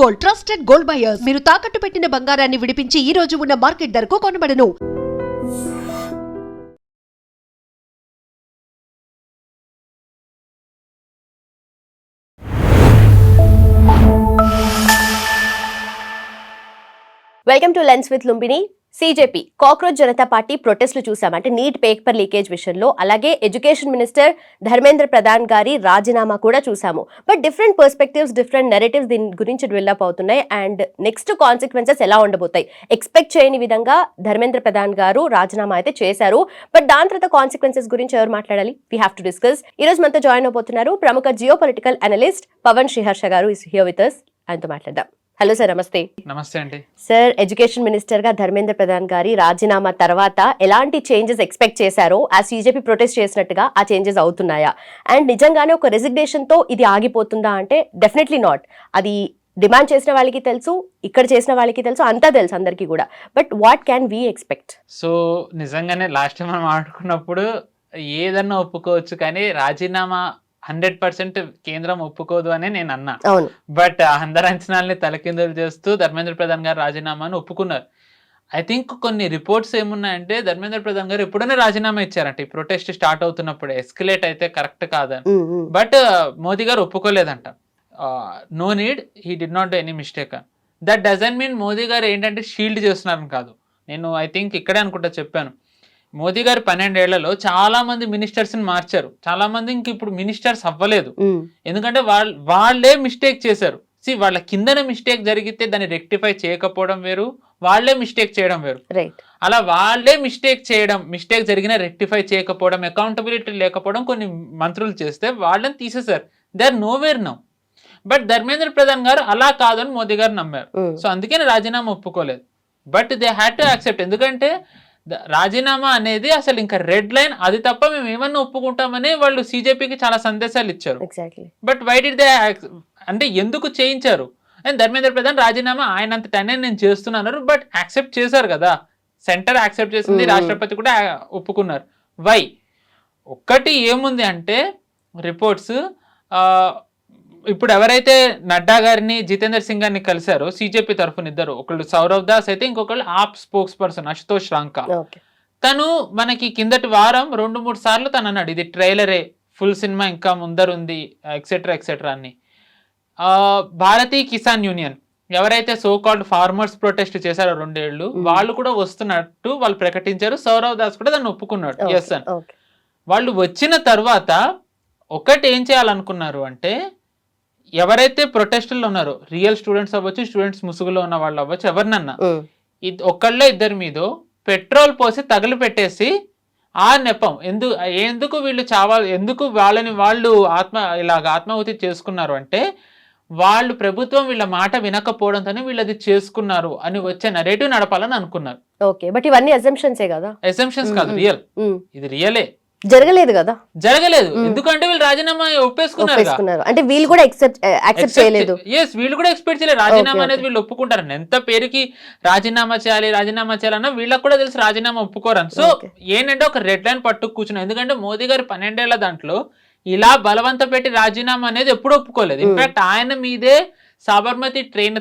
Gold, trusted gold buyers. మీరు తాకట్టు పెట్టిన బంగారాన్ని విడిపించి ఈ రోజు ఉన్న మార్కెట్ ధరకు కొనబడను. Welcome to lens with Lumbini. CJP Cockroach Janata Party ప్రొటెస్ట్లు చూసాం. అంటే నీట్ పేపర్ లీకేజ్ విషయంలో, అలాగే ఎడ్యుకేషన్ మినిస్టర్ ధర్మేంద్ర ప్రధాన్ గారి రాజీనామా కూడా చూసాము. But different perspectives, different narratives దీని గురించి డెవలప్ అవుతున్నాయి. అండ్ నెక్స్ట్ కాన్సిక్వెన్సెస్ ఎలా ఉండబోతాయి, ఎక్స్పెక్ట్ చేయని విధంగా ధర్మేంద్ర ప్రధాన్ గారు రాజీనామా అయితే చేశారు. బట్ దాని తర్వాత కాన్సిక్వెన్సెస్ గురించి ఎవరు మాట్లాడాలి, వీ హ్యావ్ టు డిస్కస్. ఈ రోజు మనతో జాయిన్ అవబోతున్నారు ప్రముఖ geo political analyst Pavan Sriharsha garu. Is here with us. ఆయనతో మాట్లాడదాం. హలో సార్, నమస్తే. నమస్తే అండి. సార్, ఎడ్యుకేషన్ మినిస్టర్ గా ధర్మేంద్ర ప్రధాన్ గారి రాజీనామా తర్వాత ఎలాంటి చేంజెస్ ఎక్స్పెక్ట్ చేశారో, ఆ సిజేపీ ప్రొటెస్ట్ చేసినట్టుగా ఆ చేంజెస్ అవుతున్నాయా? అండ్ నిజంగానే ఒక రెసిగ్నేషన్ తో ఇది ఆగిపోతుందా అంటే డెఫినెట్లీ నాట్. అది డిమాండ్ చేసిన వాళ్ళకి తెలుసు, ఇక్కడ చేసిన వాళ్ళకి తెలుసు, అంతా తెలుసు అందరికీ కూడా. But what can we expect? So నిజంగానే లాస్ట్ టైం మనం ఆడుకున్నప్పుడు ఏదన్నా ఒప్పుకోవచ్చు, కానీ రాజీనామా 100% కేంద్రం ఒప్పుకోదు అని నేను అన్నా. బట్ అందరి అంచనాల్ని తలకిందులు చేస్తూ ధర్మేంద్ర ప్రధాన్ గారు రాజీనామాను ఒప్పుకున్నారు. ఐ థింక్ కొన్ని రిపోర్ట్స్ ఏమున్నాయంటే ధర్మేంద్ర ప్రధాన్ గారు ఎప్పుడైనా రాజీనామా ఇచ్చారంట, ఈ ప్రొటెస్ట్ స్టార్ట్ అవుతున్నప్పుడు. ఎస్కలేట్ అయితే కరెక్ట్ కాదని. బట్ మోదీ గారు ఒప్పుకోలేదంట. No need, he did not do any mistake. That doesn't mean Modi garu ఏంటంటే షీల్డ్ చేస్తున్నారని కాదు. నేను ఐ థింక్ ఇక్కడే అనుకుంటా చెప్పాను, మోదీ గారు 12 ఏళ్లలో చాలా మంది మినిస్టర్స్ ని మార్చారు. చాలా మంది ఇంక ఇప్పుడు మినిస్టర్స్ అవ్వలేదు, ఎందుకంటే వాళ్ళే మిస్టేక్ చేశారు. వాళ్ళ కిందన మిస్టేక్ జరిగితే దాన్ని రెక్టిఫై చేయకపోవడం వేరు, వాళ్లే మిస్టేక్ చేయడం వేరు. అలా వాళ్లే మిస్టేక్ జరిగిన రెక్టిఫై చేయకపోవడం, అకౌంటబిలిటీ లేకపోవడం కొన్ని మంత్రులు చేస్తే వాళ్ళని తీసేశారు. They are nowhere now. But Dharmendra Pradhan గారు అలా కాదని మోదీ గారు నమ్మారు. సో అందుకని రాజీనామా ఒప్పుకోలేదు. But they had to accept, ఎందుకంటే రాజీనామా అనేది అసలు ఇంకా రెడ్ లైన్. అది తప్ప మేము ఏమన్నా ఒప్పుకుంటామని వాళ్ళు సిజేపీకి చాలా సందేశాలు ఇచ్చారు. బట్ వై డిడ్ దే అంటే ఎందుకు చేయించారు? అండ్ ధర్మేంద్ర ప్రధాన్ రాజీనామా ఆయనంతటనే నేను చేస్తున్నాను, బట్ యాక్సెప్ట్ చేశారు కదా. సెంటర్ యాక్సెప్ట్ చేసింది, రాష్ట్రపతి కూడా ఒప్పుకున్నారు. వై? ఒక్కటి ఏముంది అంటే రిపోర్ట్స్, ఇప్పుడు ఎవరైతే నడ్డా గారిని జితేందర్ సింగ్ గారిని కలిశారో సిజేపీ తరఫున ఇద్దరు, ఒకళ్ళు సౌరవ్ దాస్ అయితే ఇంకొకళ్ళు ఆప్ స్పోక్స్ పర్సన్ అశుతోష్ రాంకా. తను మనకి కిందటి వారం 2-3 సార్లు తను అన్నాడు ఇది ట్రైలరే, ఫుల్ సినిమా ఇంకా ముందరుంది, ఎక్సెట్రా ఎక్సెట్రా అని. భారతీయ కిసాన్ యూనియన్ ఎవరైతే సో కాల్డ్ ఫార్మర్స్ ప్రొటెస్ట్ చేశారో 2 ఏళ్ళు, వాళ్ళు కూడా వస్తున్నట్టు వాళ్ళు ప్రకటించారు. సౌరవ్ దాస్ కూడా దాన్ని ఒప్పుకున్నాడు, ఎస్ అని. వాళ్ళు వచ్చిన తర్వాత ఒకటి ఏం చేయాలనుకున్నారు అంటే, ఎవరైతే ప్రొటెస్టుల్లో ఉన్నారో, రియల్ స్టూడెంట్స్ అవ్వచ్చు, స్టూడెంట్స్ ముసుగులో ఉన్న వాళ్ళు అవ్వచ్చు, ఎవరినన్నా ఒక్కళ్ళో ఇద్దరి మీద పెట్రోల్ పోసి తగలు పెట్టేసి ఆ నెపం ఎందుకు వీళ్ళు చావాలి, ఎందుకు వాళ్ళని వాళ్ళు ఆత్మాహుతి చేసుకున్నారు అంటే, వాళ్ళు ప్రభుత్వం వీళ్ళ మాట వినకపోవడంతోనే వీళ్ళు అది చేసుకున్నారు అని వచ్చే నరేటివ్ నడపాలని అనుకున్నారు. ఓకే, బట్ ఇవన్నీ అజంప్షన్స్ కదా? అజంప్షన్స్ కాదు, రియల్. ఇది రియలే జరగలేదు కదా? జరగలేదు, ఎందుకంటే వీళ్ళు రాజీనామా ఒప్పేసుకున్నారు. అంటే వీళ్ళు కూడా యాక్సెప్ట్ చేయలేదు. ఎస్, వీళ్ళు కూడా ఎక్స్పెక్ట్ చేయలేదు రాజీనామా అనేది వీళ్ళు ఒప్పుకుంటారు. ఎంత పేరుకి రాజీనామా చేయాలన్నా వీళ్ళకి కూడా తెలుసు రాజీనామా ఒప్పుకోరని. సో ఏంటంటే ఒక రెడ్ లైన్ పట్టుకు కూర్చున్నారు. ఎందుకంటే మోదీ గారు 12 ఏళ్ల దాంట్లో ఇలా బలవంత పెట్టి రాజీనామా అనేది ఎప్పుడు ఒప్పుకోలేదు. ఇన్ఫాక్ట్ ఆయన మీదే సాబర్మతి ట్రైన్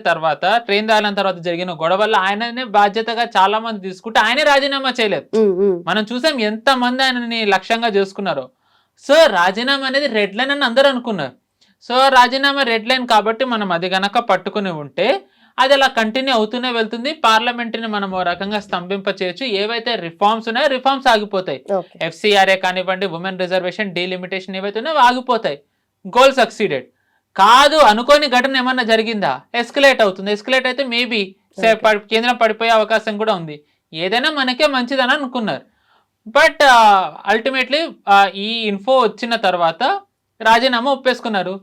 దాని తర్వాత జరిగిన గొడవల్లో ఆయననే బాధ్యతగా చాలా మంది తీసుకుంటే ఆయనే రాజీనామా చేయలేదు. మనం చూసాం ఎంత మంది ఆయనని లక్ష్యంగా చేసుకున్నారో. సో రాజీనామా అనేది రెడ్ లైన్ అని అందరూ అనుకున్నారు. సో రాజీనామా రెడ్ లైన్ కాబట్టి మనం అది గనక పట్టుకుని ఉంటే అది అలా కంటిన్యూ అవుతూనే వెళ్తుంది. పార్లమెంట్ని మనం ఓ రకంగా స్తంభింప చేయొచ్చు. ఏవైతే రిఫార్మ్స్ ఉన్నాయో రిఫార్మ్స్ ఆగిపోతాయి. FCRA కానివ్వండి, ఉమెన్ రిజర్వేషన్, డీలిమిటేషన్ ఏవైతే ఉన్నాయో ఆగిపోతాయి. Goal succeeded. కాదు అనుకోని ఘటన ఏమన్నా జరిగిందా, ఎస్కలేట్ అవుతుంది. ఎస్కలేట్ అయితే మేబీ కేంద్రం పడిపోయే అవకాశం కూడా ఉంది. ఏదైనా మనకే మంచిదని అనుకున్నారు. బట్ అల్టిమేట్లీ ఈ ఇన్ఫో వచ్చిన తర్వాత రాజీనామా ఒప్పేసుకున్నారు.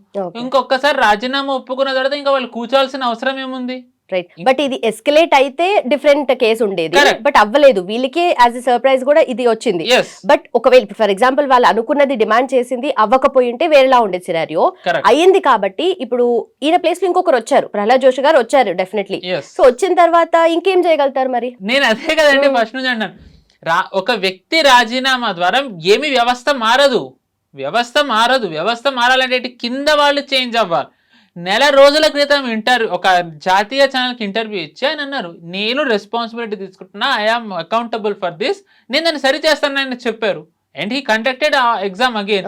ఇంకొకసారి రాజీనామా ఒప్పుకున్న తర్వాత ఇంకా వాళ్ళు కూర్చోవాల్సిన అవసరం ఏముంది? రైట్, బట్ ఇది ఎస్కలేట్ అయితే డిఫరెంట్ కేసు ఉండేది. బట్ అవ్వలేదు, వీళ్ళకి యాజ్ ఎ సర్ప్రైజ్ కూడా ఇది వచ్చింది. బట్ ఒకవేళ ఫర్ ఎగ్జాంపుల్ వాళ్ళు అనుకున్నది డిమాండ్ చేసింది అవ్వకపోయి ఉంటే వేరేలా ఉండే సినారియో. అయ్యింది కాబట్టి ఇప్పుడు ఈయన ప్లేస్ లో ఇంకొకరు వచ్చారు, ప్రహ్లాద్ జోషి గారు వచ్చారు డెఫినెట్లీ. సో వచ్చిన తర్వాత ఇంకేం చేయగలుగుతారు మరి? నేను అదే కదండి ఫస్ట్ నుంచి అన్నాను, ఒక వ్యక్తి రాజీనామా ద్వారా ఏమి వ్యవస్థ మారదు. వ్యవస్థ మారాలంటే కింద వాళ్ళు చేంజ్ అవ్వాలి. నెల రోజుల క్రితం ఒక జాతీయ ఛానల్కి ఇంటర్వ్యూ ఇచ్చి ఆయన అన్నారు, నేను రెస్పాన్సిబిలిటీ తీసుకుంటున్నా, ఐఆమ్ అకౌంటబుల్ ఫర్ దిస్, నేను దాన్ని సరి చేస్తానని చెప్పారు. అండ్ హీ కండక్టెడ్ ఆ ఎగ్జామ్ అగైన్.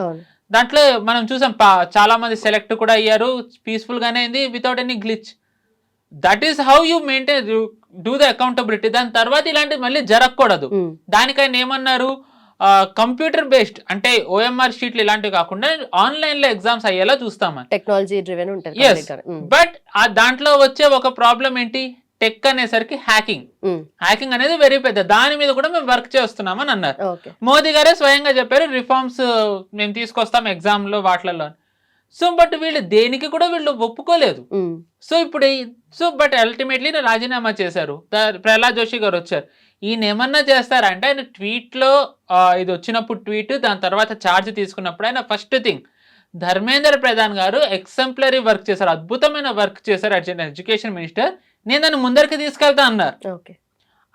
దాంట్లో మనం చూసాం చాలా మంది సెలెక్ట్ కూడా అయ్యారు, పీస్ఫుల్ గానే అయింది, without any glitch. That is how you maintain, you do the accountability. దాని తర్వాత ఇలాంటివి మళ్ళీ జరగకూడదు. దానికైనా ఏమన్నారు, కంప్యూటర్ బేస్డ్ అంటే ఓఎంఆర్ షీట్లు ఇలాంటివి కాకుండా ఆన్లైన్ లో ఎగ్జామ్స్ అయ్యేలా చూస్తామని. టెక్నాలజీ డ్రివెన్ ఉంటుంది. బట్ దాంట్లో వచ్చే ఒక ప్రాబ్లం ఏంటి, టెక్ అనేసరికి హ్యాకింగ్ అనేది వెరీ పెద్ద, దాని మీద కూడా మేము వర్క్ చేస్తున్నామని అన్నారు. మోదీ గారే స్వయంగా చెప్పారు, రిఫార్మ్స్ మేము తీసుకొస్తాం ఎగ్జామ్ లో వాటిలలో. సో బట్ వీళ్ళు దేనికి కూడా వీళ్ళు ఒప్పుకోలేదు. సో ఇప్పుడు బట్ అల్టిమేట్లీ రాజీనామా చేశారు. ప్రహ్లాద్ జోషి గారు వచ్చారు. ఈయన ఏమన్నా చేస్తారంటే, ఆయన ట్వీట్ లో ఇది వచ్చినప్పుడు ట్వీట్, దాని తర్వాత ఛార్జ్ తీసుకున్నప్పుడు ఆయన ఫస్ట్ థింగ్ ధర్మేంద్ర ప్రధాన్ గారు ఎక్సెంప్లరీ వర్క్ చేశారు, అద్భుతమైన వర్క్ చేశారు ఎడ్యుకేషన్ మినిస్టర్, నేను దాన్ని ముందరికి తీసుకెళ్తా అన్నారు.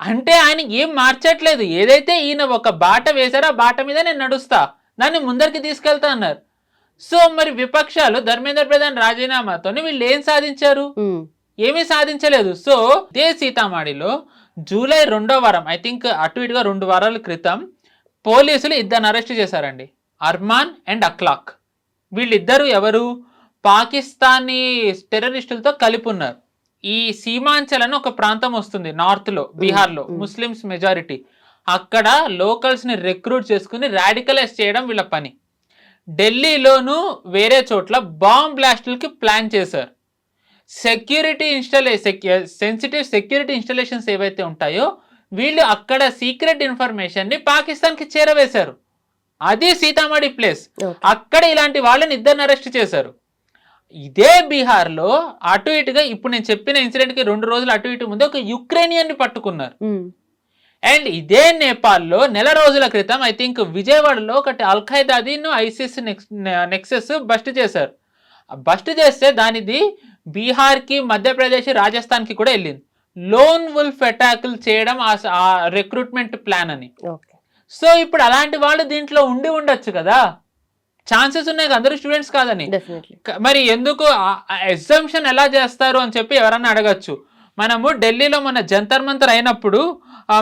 అంటే ఆయన ఏం మార్చట్లేదు, ఏదైతే ఈయన ఒక బాట వేశారో ఆ బాట మీద నేను నడుస్తా, దాన్ని ముందరికి తీసుకెళ్తా అన్నారు. సో మరి విపక్షాలు ధర్మేంద్ర ప్రధాన్ రాజీనామాతో వీళ్ళు ఏం సాధించారు, ఏమీ సాధించలేదు. సో ఇదే సీతామాడిలో జూలై 2వ వారం, ఐ థింక్ అటు ఇటుగా 2 వారాల క్రితం పోలీసులు ఇద్దరిని అరెస్ట్ చేశారండి, అర్మాన్ అండ్ అఖ్లాక్. వీళ్ళిద్దరు ఎవరు, పాకిస్తానీ టెర్రరిస్టులతో కలిపి ఉన్నారు. ఈ సీమాంచల్ అని ఒక ప్రాంతం వస్తుంది నార్త్ లో, బీహార్ లో, ముస్లిమ్స్ మెజారిటీ. అక్కడ లోకల్స్ ని రిక్రూట్ చేసుకుని రాడికలైజ్ చేయడం వీళ్ళ పని. ఢిల్లీలోను వేరే చోట్ల బాంబ్ బ్లాస్టులకి ప్లాన్ చేశారు. సెన్సిటివ్ సెక్యూరిటీ ఇన్స్టాలేషన్స్ ఏవైతే ఉంటాయో వీళ్ళు అక్కడ సీక్రెట్ ఇన్ఫర్మేషన్ ని పాకిస్తాన్ కి చేరవేశారు. అది సీతామఢి ప్లేస్. అక్కడ ఇలాంటి వాళ్ళని ఇద్దరిని అరెస్ట్ చేశారు. ఇదే బీహార్ లో అటు ఇటుగా ఇప్పుడు నేను చెప్పిన ఇన్సిడెంట్ కి 2 రోజులు అటు ఇటు ముందు ఒక యుక్రెయినియన్ ని పట్టుకున్నారు. అండ్ ఇదే నేపాల్లో నెల రోజుల క్రితం ఐ థింక్ విజయవాడలో ఒకటి అల్ఖైదాదీను ఐసిస్ నెక్సెస్ బస్ట్ చేశారు. బస్ట్ చేస్తే దానిది బీహార్కి, మధ్యప్రదేశ్, రాజస్థాన్కి కూడా వెళ్ళింది. లోన్ వుల్ఫ్ అటాకులు చేయడం ఆ రిక్రూట్మెంట్ ప్లాన్ అని. సో ఇప్పుడు అలాంటి వాళ్ళు దీంట్లో ఉండొచ్చు కదా, ఛాన్సెస్ ఉన్నాయి కదా, అందరూ స్టూడెంట్స్ కాదని. మరి ఎందుకు ఎగ్జామ్షన్ ఎలా చేస్తారు అని చెప్పి ఎవరన్నా అడగచ్చు. మనము ఢిల్లీలో మన జంతర్ మంతర్ అయినప్పుడు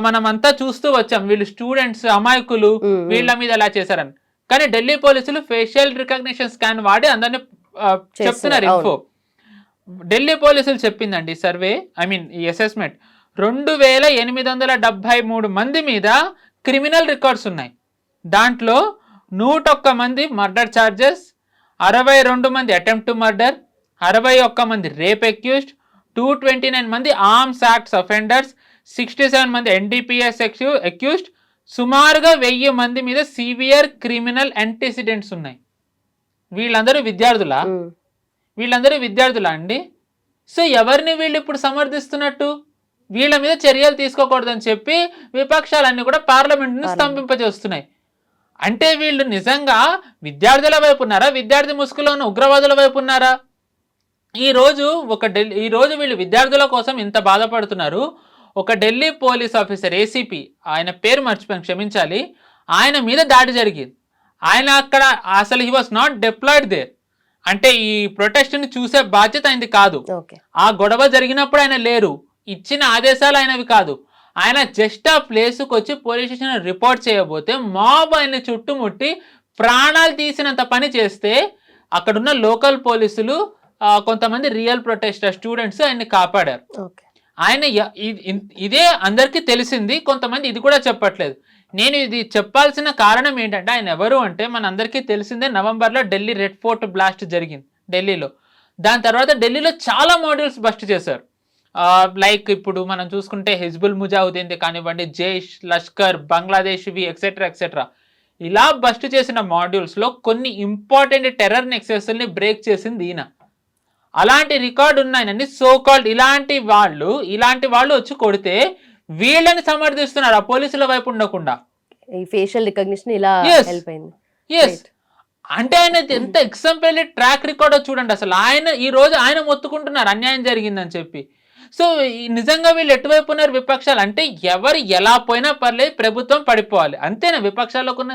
మనమంతా చూస్తూ వచ్చాం, వీళ్ళు స్టూడెంట్స్ అమాయకులు, వీళ్ళ మీద ఎలా చేశారని. కానీ ఢిల్లీ పోలీసులు ఫేషియల్ రికగ్నిషన్ స్కాన్ వాడి అందరినీ చెప్తున్నారు ఇన్ఫో. ఢిల్లీ పోలీసులు చెప్పిందండి సర్వే, ఐ మీన్ ఈ అసెస్మెంట్, 2873 మంది మీద క్రిమినల్ రికార్డ్స్ ఉన్నాయి. దాంట్లో 101 మంది మర్డర్ ఛార్జెస్, 62 మంది అటెంప్ట్ టు మర్డర్, 61 మంది రేప్ అక్యూజ్డ్, 229 మంది ఆర్మ్స్ యాక్ట్స్ అఫెండర్స్, 67 మంది ఎన్డీపీఎస్ అక్యూజ్డ్, సుమారుగా 1000 మంది మీద సివియర్ క్రిమినల్ యాంటిసిడెంట్స్ ఉన్నాయి. వీళ్ళందరూ విద్యార్థులా అండి? సో ఎవరిని వీళ్ళు ఇప్పుడు సమర్థిస్తున్నట్టు? వీళ్ళ మీద చర్యలు తీసుకోకూడదని చెప్పి విపక్షాలన్నీ కూడా పార్లమెంట్ను స్తంభింపజేస్తున్నాయి. అంటే వీళ్ళు నిజంగా విద్యార్థుల వైపు ఉన్నారా, విద్యార్థి ముసుగులో ఉన్న ఉగ్రవాదుల వైపు ఉన్నారా? ఈ రోజు వీళ్ళు విద్యార్థుల కోసం ఇంత బాధపడుతున్నారు. ఒక ఢిల్లీ పోలీస్ ఆఫీసర్ ఏసీపీ, ఆయన పేరు మర్చిపోయాను, క్షమించాలి, ఆయన మీద దాడి జరిగింది. ఆయన అక్కడ అసలు he was not deployed there, అంటే ఈ ప్రొటెస్ట్ని చూసే బాధ్యత ఆయనది కాదు. ఆ గొడవ జరిగినప్పుడు ఆయన లేరు, ఇచ్చిన ఆదేశాలు ఆయనవి కాదు. ఆయన జస్ట్ ఆ ప్లేస్కి వచ్చి పోలీస్ స్టేషన్ రిపోర్ట్ చేయబోతే మాబ్ ఆయన చుట్టుముట్టి ప్రాణాలు తీసినంత పని చేస్తే అక్కడున్న లోకల్ పోలీసులు, కొంతమంది రియల్ ప్రొటెస్టర్ స్టూడెంట్స్ ఆయన్ని కాపాడారు. ఆయన ఇదే అందరికీ తెలిసింది, కొంతమంది ఇది కూడా చెప్పట్లేదు. నేను ఇది చెప్పాల్సిన కారణం ఏంటంటే, ఆయన ఎవరు అంటే మన అందరికీ తెలిసిందే, నవంబర్లో ఢిల్లీ రెడ్ ఫోర్ట్ బ్లాస్ట్ జరిగింది ఢిల్లీలో. దాని తర్వాత ఢిల్లీలో చాలా మాడ్యూల్స్ బస్ట్ చేశారు. లైక్ ఇప్పుడు మనం చూసుకుంటే హిజ్బుల్ ముజాహిదీన్ కానివ్వండి, జైష్, లష్కర్, బంగ్లాదేశ్వి ఎక్సెట్రా ఎక్సెట్రా, ఇలా బస్ట్ చేసిన మాడ్యూల్స్లో కొన్ని ఇంపార్టెంట్ టెర్రర్ నెక్సెస్ని బ్రేక్ చేసింది ఈయన. అలాంటి రికార్డు ఉన్నాయని సోకాల్డ్ ఇలాంటి వాళ్ళు వచ్చి కొడితే వీళ్ళని సమర్థిస్తున్నారు, ఆ పోలీసుల వైపు ఉండకుండా. ఈ ఫేషియల్ రికగ్నిషన్ ఇలా హెల్ప్ అయింది. అంటే ఆయన ఎంత ఎగ్జాంపుల్ ట్రాక్ రికార్డో చూడండి. అసలు ఈ రోజు ఆయన మొత్తుకుంటున్నారు అన్యాయం జరిగిందని చెప్పి. సో నిజంగా వీళ్ళు ఎటువైపు ఉన్నారు విపక్షాలు అంటే, ఎవరు ఎలా పోయినా పర్లేదు ప్రభుత్వం పడిపోవాలి, అంతేనా విపక్షాలకు ఉన్న?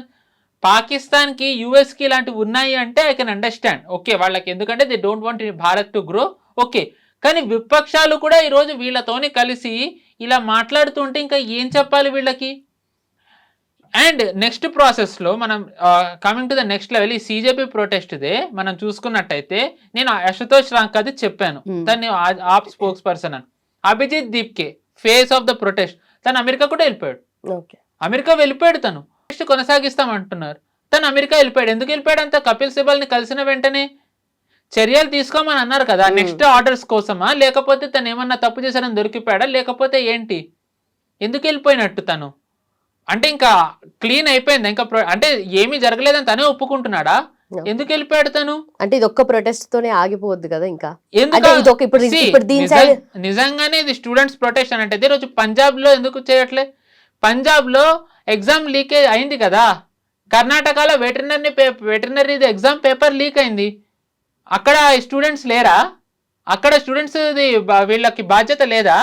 పాకిస్తాన్ కి యుఎస్ కి ఇలాంటివి ఉన్నాయి అంటే ఐ కెన్ అండర్స్టాండ్, ఓకే వాళ్ళకి, ఎందుకంటే they don't want Bharat to grow, okay. కానీ విపక్షాలు కూడా ఈరోజు వీళ్ళతోని కలిసి ఇలా మాట్లాడుతుంటే ఇంకా ఏం చెప్పాలి వీళ్ళకి? అండ్ నెక్స్ట్ ప్రాసెస్లో మనం coming to the next level, ఈ సిజేపీ ప్రొటెస్ట్దే మనం చూసుకున్నట్టయితే, నేను అశుతోష్ రాంకది చెప్పాను, తను ఆప్ స్పోక్స్ పర్సన్ అని. Abhijit Dipke face of the protest, తను అమెరికా కూడా వెళ్ళిపోయాడు. అమెరికా వెళ్ళిపోయాడు, తను కొనసాగిస్తామంటున్నారు, తను అమెరికా వెళ్ళిపోయాడు. ఎందుకు వెళ్ళిపోయాడు అంత? కపిల్ సిబల్ ని కలిసిన వెంటనే చర్యలు తీసుకోమని అన్నారు కదా, నెక్స్ట్ ఆర్డర్స్ కోసమా, లేకపోతే తను ఏమన్నా తప్పు చేశారని దొరికిపోయాడా, లేకపోతే ఏంటి? ఎందుకు వెళ్ళిపోయినట్టు తను? అంటే ఇంకా క్లీన్ అయిపోయింది, ఇంకా అంటే ఏమీ జరగలేదని తనే ఒప్పుకుంటున్నాడా? ఎందుకు వెళ్ళిపోయాడు తను? అంటే ఇది ఒక్క ప్రొటెస్ట్ తోనే ఆగిపోవద్దు కదా, ఇంకా నిజంగానే ఇది స్టూడెంట్స్ ప్రొటెస్ట్ అని అంటే ఈరోజు పంజాబ్ లో ఎందుకు చేయట్లే? పంజాబ్ లో ఎగ్జామ్ లీకేజ్ అయింది కదా, కర్ణాటకలో వెటర్నరీ ఎగ్జామ్ పేపర్ లీక్ అయింది, అక్కడ స్టూడెంట్స్ లేరా? అక్కడ స్టూడెంట్స్ వీళ్ళకి బాధ్యత లేదా?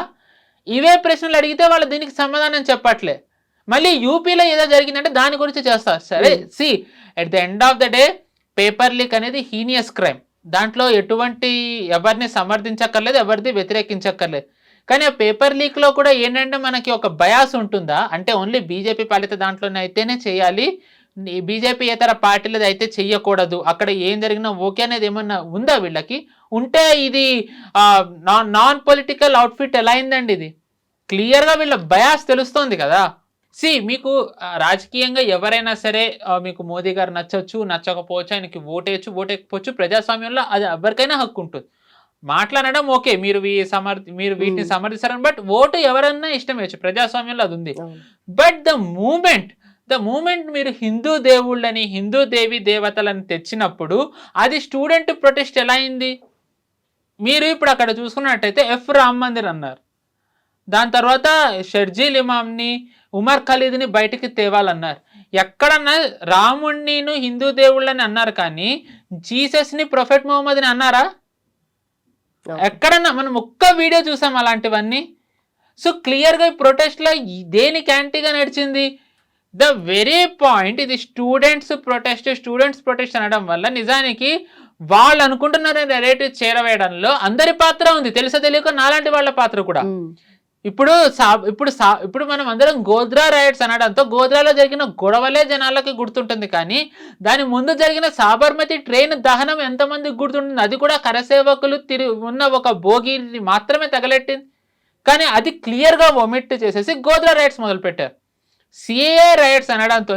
ఇవే ప్రశ్నలు అడిగితే వాళ్ళు దీనికి సమాధానం చెప్పట్లే. మళ్ళీ యూపీలో ఏదో జరిగిందంటే దాని గురించి చేస్తారు. సరే, see at the end of the day paper leak అనేది హీనియస్ క్రైమ్, దాంట్లో ఎటువంటి ఎవరిని సమర్థించక్కర్లేదు, ఎవరిది వ్యతిరేకించక్కర్లేదు. కానీ ఆ పేపర్ లీక్లో కూడా ఏంటంటే మనకి ఒక బయాస్ ఉంటుందా, అంటే ఓన్లీ బీజేపీ పాలిత దాంట్లోనే అయితేనే చేయాలి, బీజేపీ ఇతర పార్టీలది అయితే చెయ్యకూడదు, అక్కడ ఏం జరిగినా ఓకే అనేది ఏమన్నా ఉందా వీళ్ళకి? ఉంటే ఇది నాన్ పొలిటికల్ అవుట్ఫిట్ ఎలా అయిందండి? ఇది క్లియర్గా వీళ్ళ బయాస్ తెలుస్తోంది కదా. సి మీకు రాజకీయంగా ఎవరైనా సరే మీకు మోదీ గారు నచ్చవచ్చు, నచ్చకపోవచ్చు, ఆయనకి ఓటేయచ్చు, ఓటేయకపోవచ్చు, ప్రజాస్వామ్యంలో అది ఎవరికైనా హక్కు ఉంటుంది. మాట్లాడడం ఓకే, మీరు వీటిని సమర్థిస్తారని, బట్ ఓటు ఎవరన్నా ఇష్టం వేయచ్చు, ప్రజాస్వామ్యంలో అది ఉంది. బట్ ద మూమెంట్ మీరు హిందూ దేవుళ్ళని, హిందూ దేవి దేవతలని తెచ్చినప్పుడు అది స్టూడెంట్ ప్రొటెస్ట్ ఎలా అయింది? మీరు ఇప్పుడు అక్కడ చూసుకున్నట్టయితే ఎఫ్ రామ్ మందిర్ అన్నారు, దాని తర్వాత షర్జీల్ ఇమామ్ని, ఉమర్ ఖలీద్ని బయటికి తేవాలన్నారు. ఎక్కడన్నా రాముణ్ణి హిందూ దేవుళ్ళని అన్నారు, కానీ జీసస్ని, ప్రొఫెట్ మొహమ్మద్ని అన్నారా? ఎక్కడన్నా మనం ఒక్క వీడియో చూసాం అలాంటివన్నీ. సో క్లియర్గా ఈ ప్రొటెస్ట్లో దేనికి యాంటీగా నడిచింది? ద వెరీ పాయింట్, ఇది స్టూడెంట్స్ ప్రొటెస్ట్ అనడం వల్ల నిజానికి వాళ్ళు అనుకుంటున్న నెరేటివ్ చేరవేయడంలో అందరి పాత్ర ఉంది, తెలుసా తెలియక నాలాంటి వాళ్ళ పాత్ర కూడా. ఇప్పుడు మనం అందరం గోధ్రా రైట్స్ అనడంతో గోధ్రాలో జరిగిన గొడవలే జనాలకి గుర్తుంటుంది, కానీ దాని ముందు జరిగిన సాబర్మతి ట్రైన్ దహనం ఎంతమందికి గుర్తుంటుంది? అది కూడా కరసేవకులు ఉన్న ఒక భోగిని మాత్రమే తగలెట్టింది, కానీ అది క్లియర్గా ఒమిట్ చేసేసి గోధ్రా రైట్స్ మొదలుపెట్టారు. సిఏఏ రైట్స్ అనడంతో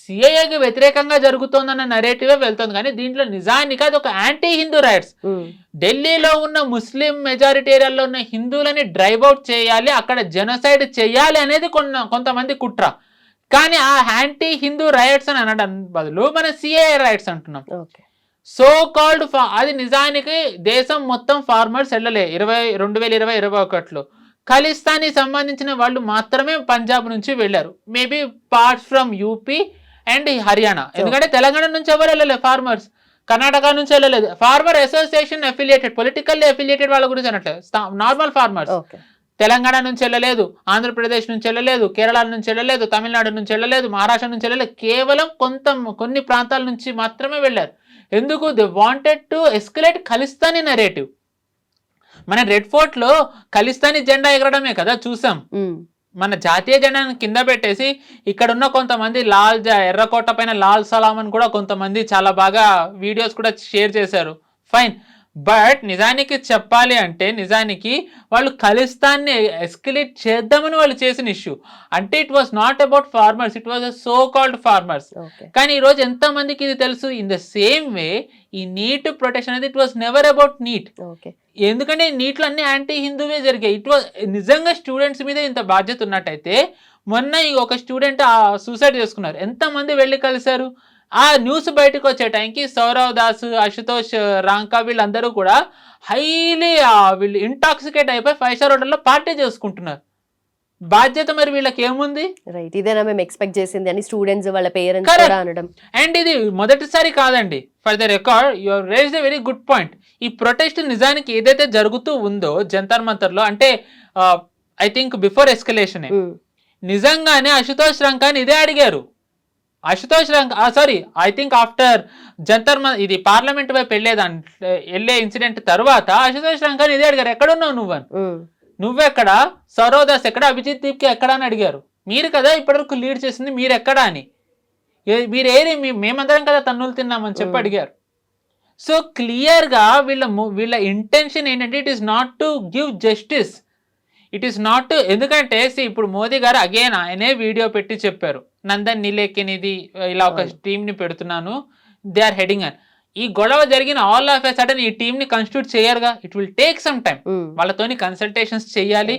సిఏఏకి వ్యతిరేకంగా జరుగుతోందన్న నరేటివే వెళ్తుంది, కానీ దీంట్లో నిజానికి అది ఒక యాంటీ హిందూ రైట్స్. ఢిల్లీలో ఉన్న ముస్లిం మెజారిటీ ఏరియాలో ఉన్న హిందువులని డ్రైవ్ అవుట్ చేయాలి, అక్కడ జెనోసైడ్ చేయాలి అనేది కొంతమంది కుట్ర. కానీ ఆ యాంటీ హిందూ రైట్స్ అని అనడం బదులు మన సిఏఏ రైట్స్ అంటున్నాం. సో కాల్డ్ అది నిజానికి దేశం మొత్తం ఫార్మర్స్ వెళ్ళలే 2020-21లో. ఖలిస్తానీ సంబంధించిన వాళ్ళు మాత్రమే పంజాబ్ నుంచి వెళ్ళారు, maybe parts from UP and Haryana, ఎందుకంటే తెలంగాణ నుంచి ఎవరు వెళ్ళలేదు ఫార్మర్స్, కర్ణాటక నుంచి వెళ్ళలేదు. Farmer association affiliated, politically affiliated వాళ్ళ గురించి అనట్లేదు, నార్మల్ ఫార్మర్స్. తెలంగాణ నుంచి వెళ్ళలేదు, ఆంధ్రప్రదేశ్ నుంచి వెళ్ళలేదు, కేరళ నుంచి వెళ్ళలేదు, తమిళనాడు నుంచి వెళ్ళలేదు, మహారాష్ట్ర నుంచి వెళ్ళలేదు, కేవలం కొన్ని ప్రాంతాల నుంచి మాత్రమే వెళ్ళారు. ఎందుకు? They wanted to escalate Khalistani narrative. మన రెడ్ ఫోర్ట్ లో ఖలిస్తానీ జెండా ఎగరడమే కదా చూసాం, మన జాతీయ జెండాను కింద పెట్టేసి ఇక్కడ ఉన్న కొంతమంది ఎర్రకోట పైన లాల్ సలాం అని కూడా కొంతమంది చాలా బాగా వీడియోస్ కూడా షేర్ చేశారు, ఫైన్. బట్ నిజానికి చెప్పాలి అంటే నిజానికి వాళ్ళు ఖలిస్తాన్ని ఎస్కలేట్ చేద్దామని వాళ్ళు చేసిన ఇష్యూ, అంటే it was not about farmers, it was a so called farmers. కానీ ఈరోజు ఎంతమందికి ఇది తెలుసు? ఇన్ ద సేమ్ వే ఈ నీట్ ప్రొటెక్షన్ అనేది it was never about NEET, ఎందుకంటే నీట్లో అన్ని యాంటీ హిందూవే జరిగాయి. ఇట్ వాజ్ నిజంగా స్టూడెంట్స్ మీద ఇంత బాధ్యత ఉన్నట్టయితే మొన్న ఒక స్టూడెంట్ సూసైడ్ చేసుకున్నారు, ఎంతమంది వెళ్ళి కలిశారు? ఆ న్యూస్ బయటకు వచ్చే టైంకి సౌరవ్ దాస్, అశుతోష్ రాంకా వీళ్ళందరూ కూడా వీళ్ళు ఇంటాక్సికేట్ అయిపోయి 5-star హోటల్లో పార్టీ చేసుకుంటున్నారు. బాధ్యత మరి వీళ్ళకి ఏముంది? రైట్, ఇదేనా మేము ఎక్స్పెక్ట్ చేసింది అని స్టూడెంట్స్ వాళ్ళ పేరెంట్స్ కూడా అనడం. అండ్ ఇది మొదటిసారి కాదండి, for the record you have raised a very good point. ఈ ప్రొటెస్ట్ నిజానికి ఏదైతే జరుగుతూ ఉందో జంతర్ మంతర్లో, అంటే ఐ థింక్ బిఫోర్ ఎస్కలేషన్ నిజంగానే అశుతోష్ రాంకాని ఇదే అడిగారు, Ashutosh Ranga sorry, I think after ఇది పార్లమెంట్ వైపు వెళ్ళే ఇన్సిడెంట్ తర్వాత అశుతోష్ రంగాని ఇదే అడిగారు, ఎక్కడున్నావు నువ్వని. నువ్వెక్కడ, సరోదాస్ ఎక్కడ, అభిజిత్ దీప్కి ఎక్కడ అని అడిగారు. మీరు కదా ఇప్పటివరకు లీడ్ చేసింది, మీరు ఎక్కడా అని. మీరు మేమందరం కదా తన్నులు తిన్నామని చెప్పి అడిగారు. సో క్లియర్గా వీళ్ళ ఇంటెన్షన్ ఏంటంటే it is not to give justice, it is not to, ఎందుకంటే ఇప్పుడు మోదీ గారు అగైన్ ఆయనే వీడియో పెట్టి చెప్పారు, నందన్ నిలేకనిది ఇలా ఒక టీంని పెడుతున్నాను, దే ఆర్ హెడింగ్ అని. ఈ గొడవ జరిగిన ఆల్ ఆఫ్ ఎ సడన్ ఈ టీంని కన్స్టిట్యూట్ చేయరుగా, it will take some time. వాళ్ళతోని కన్సల్టేషన్స్ చేయాలి.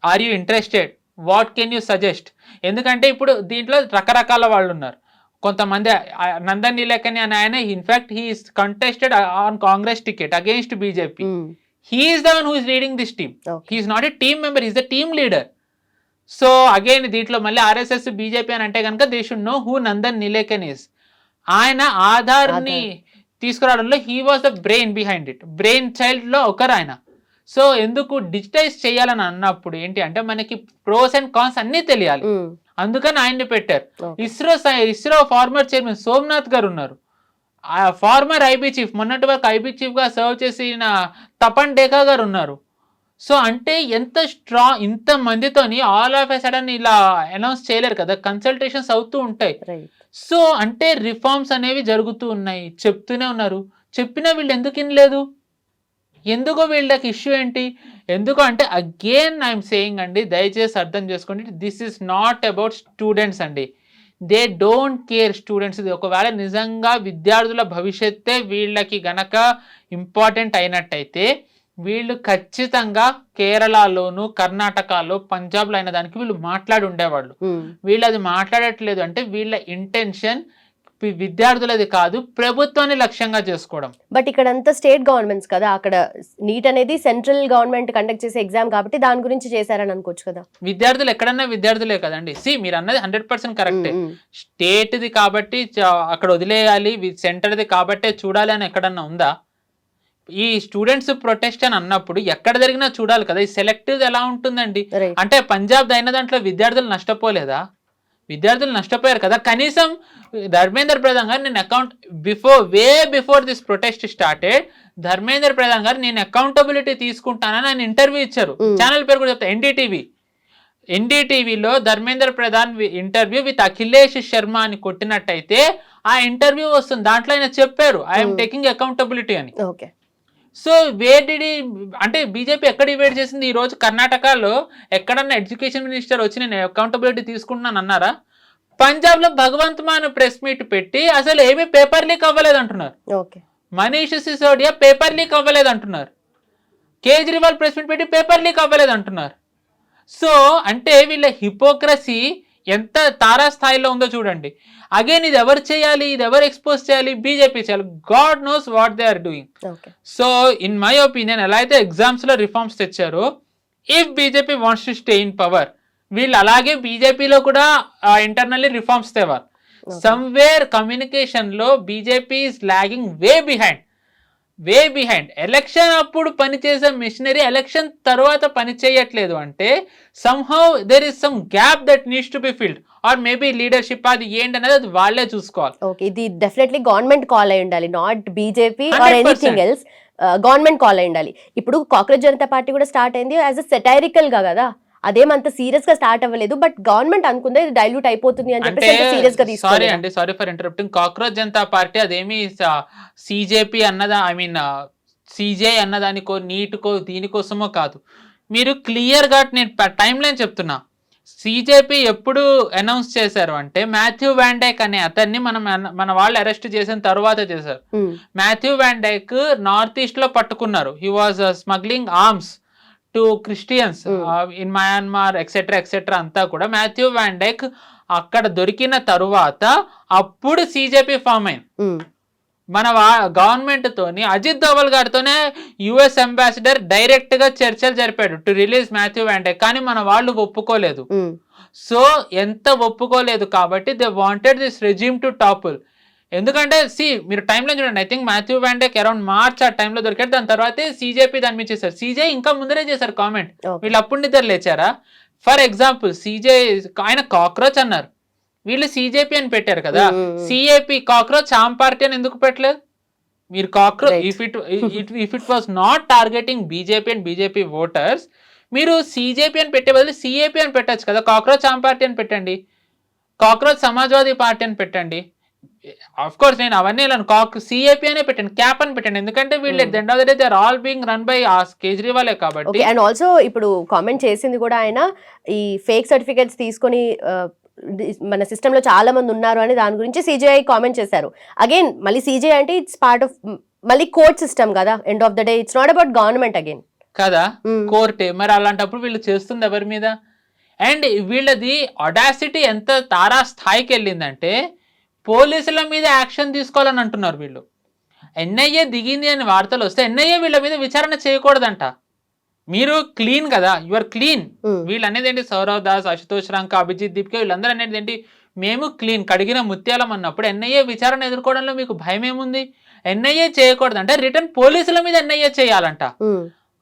Are you interested, what can you suggest? ఎందుకంటే ఇప్పుడు దీంట్లో రకరకాల వాళ్ళు ఉన్నారు. కొంతమంది నందన్ నిలేకని అని ఆయన in fact he is contested on Congress ticket against BJP. He is the one who is leading this team. Okay. He is not a team member, he is the team leader. So again దీంట్లో మళ్ళీ RSS BJP అని అంటే కనుక they should know who Nandan Nilekani is. ఆయన ఆధార్ని తీసుకురావడంలో he was the brain behind it, brain చైల్డ్లో ఒకరు ఆయన. సో ఎందుకు డిజిటైజ్ చేయాలని అన్నప్పుడు ఏంటి అంటే మనకి ప్రోస్ అండ్ కాన్స్ అన్నీ తెలియాలి, అందుకని ఆయన్ని పెట్టారు. ఇస్రో ఫార్మర్ చైర్మన్ సోమనాథ్ గారు ఉన్నారు, ఫార్మర్ ఐబీ చీఫ్, మొన్నటి వరకు ఐబీ చీఫ్గా సర్వ్ చేసిన తపన్ డేకా గారు ఉన్నారు. సో అంటే ఎంత స్ట్రాంగ్, ఇంత మందితోని ఆల్ ఆఫ్ ఎ సడన్ ఇలా అనౌన్స్ చేయలేరు కదా, కన్సల్టేషన్స్ అవుతూ ఉంటాయి. సో అంటే రిఫార్మ్స్ అనేవి జరుగుతూ ఉన్నాయి, చెప్తూనే ఉన్నారు. చెప్పినా వీళ్ళు ఎందుకు వినలేదు? ఎందుకో వీళ్ళకి ఇష్యూ ఏంటి? ఎందుకు అంటే అగైన్ ఐఎమ్ సేయింగ్ అండి, దయచేసి అర్థం చేసుకోండి, this is not about students అండి. They don't care students. ఒకవేళ నిజంగా విద్యార్థుల భవిష్యత్తే వీళ్ళకి గనక ఇంపార్టెంట్ అయినట్టయితే వీళ్ళు ఖచ్చితంగా కేరళలోను, కర్ణాటకలో, పంజాబ్లో అయిన దానికి వీళ్ళు మాట్లాడి ఉండేవాళ్ళు. వీళ్ళు అది మాట్లాడట్లేదు అంటే వీళ్ళ ఇంటెన్షన్ విద్యార్థులది కాదు, ప్రభుత్వాన్ని లక్ష్యంగా చేసుకోవడం. బట్ ఇక్కడ అంతా స్టేట్ గవర్నమెంట్స్ కదా, అక్కడ నీట్ అనేది సెంట్రల్ గవర్నమెంట్ కండక్ట్ చేసే ఎగ్జామ్ కాబట్టి దాని గురించి చేశారని అనుకోవచ్చు కదా. విద్యార్థులు ఎక్కడన్నా విద్యార్థులే కదండి. మీరు అన్నది 100% కరెక్టే. స్టేట్ది కాబట్టి అక్కడ వదిలేయాలి, సెంటర్ది కాబట్టే చూడాలి అని ఎక్కడన్నా ఉందా? ఈ స్టూడెంట్స్ ప్రొటెస్ట్ అని అన్నప్పుడు ఎక్కడ జరిగినా చూడాలి కదా. ఈ సెలెక్టివ్ ఎలా ఉంటుందండి? అంటే పంజాబ్ అయిన దాంట్లో విద్యార్థులు నష్టపోలేదా? విద్యార్థులు నష్టపోయారు కదా. కనీసం ధర్మేంద్ర ప్రధాన్ గారు నేను before this protest started, Dharmendra Pradhan గారు నేను అకౌంటబిలిటీ తీసుకుంటానని ఆయన ఇంటర్వ్యూ ఇచ్చారు. ఛానల్ పేరు కూడా చెప్తా, ఎన్డీటీవీలో ధర్మేంద్ర ప్రధాన్ ఇంటర్వ్యూ విత్ అఖిలేష్ శర్మ అని కొట్టినట్టయితే ఆ ఇంటర్వ్యూ వస్తుంది, దాంట్లో ఆయన చెప్పారు ఐఎమ్ టేకింగ్ అకౌంటబిలిటీ అని. సో అంటే బీజేపీ ఎక్కడ డివైడ్ చేసింది? ఈ రోజు కర్ణాటకలో ఎక్కడన్నా ఎడ్యుకేషన్ మినిస్టర్ వచ్చి నేను అకౌంటబిలిటీ తీసుకుంటున్నాను అన్నారా? పంజాబ్ లో భగవంత్ మాన్ ప్రెస్ మీట్ పెట్టి అసలు ఏమీ పేపర్ లీక్ అవ్వలేదు అంటున్నారు. మనీష్ సిసోడియా పేపర్ లీక్ అవ్వలేదు అంటున్నారు. కేజ్రీవాల్ ప్రెస్ మీట్ పెట్టి పేపర్ లీక్ అవ్వలేదు అంటున్నారు. సో అంటే వీళ్ళ హిపోక్రసీ ఎంత తారాస్థాయిలో ఉందో చూడండి. అగైన్ ఇది ఎవరు చేయాలి, ఇది ఎవరు ఎక్స్పోజ్ చేయాలి? బీజేపీ చేయాలి. God knows what they are doing. So in my opinion ఎలా అయితే ఎగ్జామ్స్ లో రిఫార్మ్స్ తెచ్చారో, if BJP wants to stay in power, వీళ్ళు అలాగే బీజేపీలో కూడా ఇంటర్నల్లీ రిఫార్మ్స్ తేవాలి. సమ్వేర్ కమ్యూనికేషన్ లో BJP is lagging way behind. Election అప్పుడు పనిచేసే మిషనరీ ఎలక్షన్ తర్వాత పని చేయట్లేదు అంటే somehow there is some gap that needs to be filled, or maybe leadership అది ఏంటి అనేది అది వాళ్ళే చూసుకోవాలి. ఓకే, ఇది డెఫినెట్లీ గవర్నమెంట్ కాల్ అయి ఉండాలి, not BJP or anything else. Government call అయి ఉండాలి. ఇప్పుడు కాక్రోచ్ జనతా పార్టీ కూడా స్టార్ట్ అయింది యాజ్ అ సెటైరికల్ గా కదా, అదేమంత సీరియస్ గా స్టార్ట్ అవ్వలేదు. బట్ గవర్నమెంట్ అనుకుందే ఇది డైల్యూట్ అయిపోతుంది అని చెప్పి సీరియస్ గా తీసుకోవాలి. Sorry for interrupting. Cockroach Janata party అదేమి సిజేపీ అన్నదా, ఐ మీన్ సిజే అన్నదానికో నీటికో దీనికోసమో కాదు. మీరు క్లియర్ గా నేను టైం లైన్ చెప్తున్నా. సిజేపీ ఎప్పుడు అనౌన్స్ చేశారు అంటే మాథ్యూ వ్యాన్ డైక్ అనే అతన్ని మన వాళ్ళు అరెస్ట్ చేసిన తర్వాత చేశారు. మాథ్యూ వ్యాన్ డైక్ నార్త్ ఈస్ట్ లో పట్టుకున్నారు. He was smuggling arms to Christians in Myanmar etcetera అంతా కూడా. మాథ్యూ వ్యాన్ డైక్ అక్కడ దొరికిన తరువాత అప్పుడు సిజేపీ ఫామ్ అయింది. మన గవర్నమెంట్ తోని అజిత్ దోవల్ గారితోనే యుఎస్ అంబాసిడర్ డైరెక్ట్ గా చర్చలు జరిపాడు to release Matthew Van Dyke, కానీ మన వాళ్ళు ఒప్పుకోలేదు. సో ఎంత ఒప్పుకోలేదు కాబట్టి they wanted this regime to topple. ఎందుకంటే మీరు టైంలో చూడండి, I think Matthew Van Dyke around March ఆ టైంలో దొరికాడు. దాని తర్వాతే సిజేపీ దాని మీద చేశారు. సిజే ఇంకా ముందరే చేశారు కామెంట్. వీళ్ళు అప్పుడు నిద్ర లేచారా? ఫర్ ఎగ్జాంపుల్ సిజే ఆయన కాక్రోచ్ అన్నారు, వీళ్ళు సిజేపీ అని పెట్టారు కదా, సిఏపి కాక్రోచ్ ఆమ్ పార్టీ అని ఎందుకు పెట్టలేదు? మీరు cockroach if it was not targeting BJP and BJP voters, మీరు సిజేపీ అని పెట్టే బదులు సిఏపీ అని పెట్టచ్చు కదా. కాక్రోచ్ ఆమ్ పార్టీ అని పెట్టండి, కాక్రోచ్ సమాజ్వాదీ పార్టీ అని పెట్టండి. ఆఫ్ కోర్స్ నేను అవన్నీ సిఏపీ అనే పెట్టండి, క్యాప్ అని పెట్టండి. ఎందుకంటే వీళ్ళు at the end of the day they are all being run by కేజ్రీవాలే కాబట్టి. అండ్ ఆల్సో ఇప్పుడు కామెంట్ చేసింది కూడా ఆయన ఈ ఫేక్ సర్టిఫికేట్స్ తీసుకొని మన సిస్టమ్ లో చాలా మంది ఉన్నారు అని దాని గురించి సిజేఐ కామెంట్ చేశారు. అగైన్ మళ్ళీ సిజేఐ అంటే ఇట్స్ పార్ట్ ఆఫ్ మళ్ళీ కోర్ట్ సిస్టమ్ కదా, end of the day it's not about government again కదా, కోర్టే. మరి అలాంటప్పుడు వీళ్ళు చేస్తుంది ఎవరి మీద? అండ్ వీళ్ళది అడాసిటీ ఎంత తారా స్థాయికి వెళ్ళిందంటే పోలీసుల మీద యాక్షన్ తీసుకోవాలని అంటున్నారు వీళ్ళు. ఎన్ఐఏ దిగింది అని వార్తలు వస్తే ఎన్ఐఏ వీళ్ళ మీద విచారణ చేయకూడదంట. మీరు క్లీన్ కదా, యు ఆర్ క్లీన్. వీళ్ళు అనేది ఏంటి, సౌరవ్ దాస్, అశుతోష్ రంక, అభిజిత్ దీప్కే వీళ్ళందరూ అనేది ఏంటి, మేము క్లీన్ కడిగిన ముత్యాలం అన్నప్పుడు ఎన్ఐఏ విచారణ ఎదుర్కోవడంలో మీకు భయం ఏముంది? ఎన్ఐఏ చేయకూడదు అంటే రిటర్న్ పోలీసుల మీద ఎన్ఐఏ చేయాలంట.